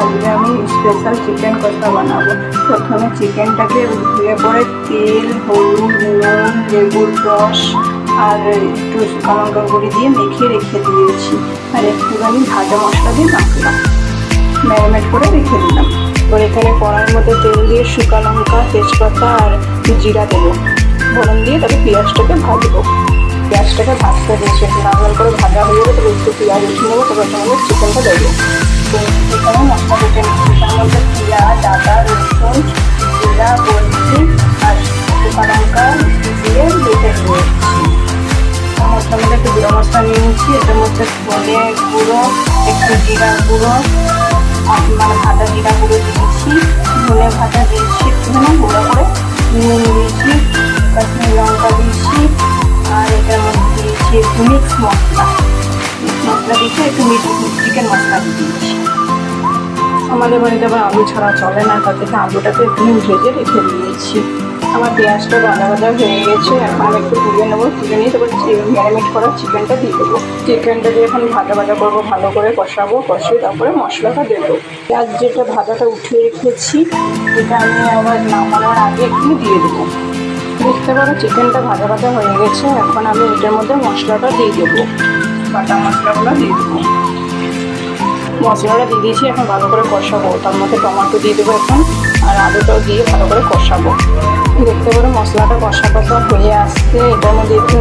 আজকে আমি special chicken কষা বানাবো। প্রথমে চিকেনটাকে ধুয়ে পরে তেল, হলুদ, নুন, লেবুর রস আর একটু শুকনো লঙ্কার গুঁড়ি দিয়ে মেখে রেখে দিয়েছি। আর একটুখানি ভাজা মশলা দিয়ে মাখলাম, ম্যারিনেট করে রেখে দিলাম। এবার এখানে কড়াইয়ের মধ্যে তেল দিয়ে শুকনো লঙ্কা, তেজপাতা আর জিরা দেবো, ফোড়ন দিয়ে তবে পেঁয়াজটাকে ভাজবো। পেঁয়াজটাকে ভাজতে দিয়েছি, একটু লাল লাল করে ভাজা হয়ে যাবে, তবে একটু পেঁয়াজ উঠে নেবো, তবে ওর চিকেনটা দেবো। তো এখানে মশলা বেটে নিচ্ছি, তার মধ্যে পেঁয়াজ, আদা, রসুন, জিরা, গোলমরিচ আর শুকনো লঙ্কা দিয়ে বেটে নিয়েছি। মশলার মধ্যে একটু গুঁড়ো মশলা নিয়ে নিচ্ছি, এটার মধ্যে ধনে গুঁড়ো, একটু জিরা গুঁড়ো, মানে ভাজা জিরা গুঁড়ো দিয়েছি, ধনে ভাজা দিয়েছি একটুখানি গুঁড়ো করে, নুন দিয়েছি, কাশ্মীরি লঙ্কা দিয়েছি, আর এটার মধ্যে দিয়েছি একটু মিক্স মশলা দিয়েছি, একটু চিকেন মশলা দিয়েছি। আমাদের বাড়িতে আবার আলু ছাড়া চলে না, তার থেকে আলুটাকে একটু ভেজে রেখে দিয়েছি। আমার পেঁয়াজটা ভাজা হয়ে গেছে, এখন আমি একটু তুলে নেবো, তুলে নিয়ে তারপর ম্যারিনেট করা চিকেনটা দিয়ে দেবো। চিকেনটা দিয়ে এখন ভাজা করবো, ভালো করে কষাবো, কষিয়ে তারপরে মশলাটা দেবো। পেঁয়াজ যেটা ভাজাটা উঠিয়ে রেখেছি, এটা আমি আবার নামানোর আগে একটু দিয়ে দেবো। দেখতে পারো চিকেনটা ভাজা হয়ে গেছে, এখন আমি এটার মধ্যে মশলাটা দিয়ে দেবো, বাটা মশলাগুলো দিয়ে দেবো। মশলাটা দিয়ে দিয়েছি, এখন ভালো করে কষাবো, তার মধ্যে টমেটো দিয়ে দেবো এখন, আর আলুটাও দিয়ে ভালো করে কষাবো। দেখতে পারো মশলাটা কষা হয়ে আসছে, এটার মধ্যে একটু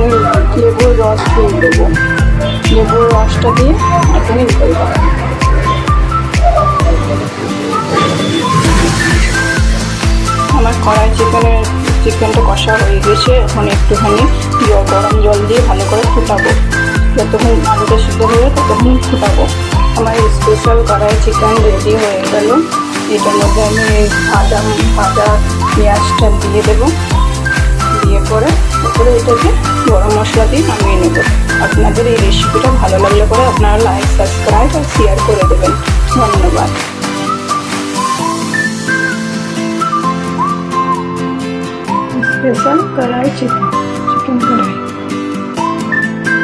লেবুর রস দিয়ে দেবো, লেবুর রসটা দিয়ে একটু করে দেবো। আমার কড়াই চিকেনটা কষা হয়ে গেছে, এখন একটুখানি গরম জল দিয়ে ভালো করে ফুটাবো, যতক্ষণ আলুটা সিদ্ধ হয়ে ততক্ষণ ফুটাবো। আমার স্পেশাল কড়াই চিকেন রেডি হয়ে গেল। এটার মধ্যে আমি ভাজা পেঁয়াজটা দিয়ে দেবো, দিয়ে পরে তারপরে এটাকে গরম মশলা দিয়ে নামিয়ে নেবো। আপনাদের এই রেসিপিটা ভালো লাগলে পরে আপনারা লাইক, সাবস্ক্রাইব আর শেয়ার করে দেবেন। ধন্যবাদ। স্পেশাল কড়াই চিকেন কড়াই।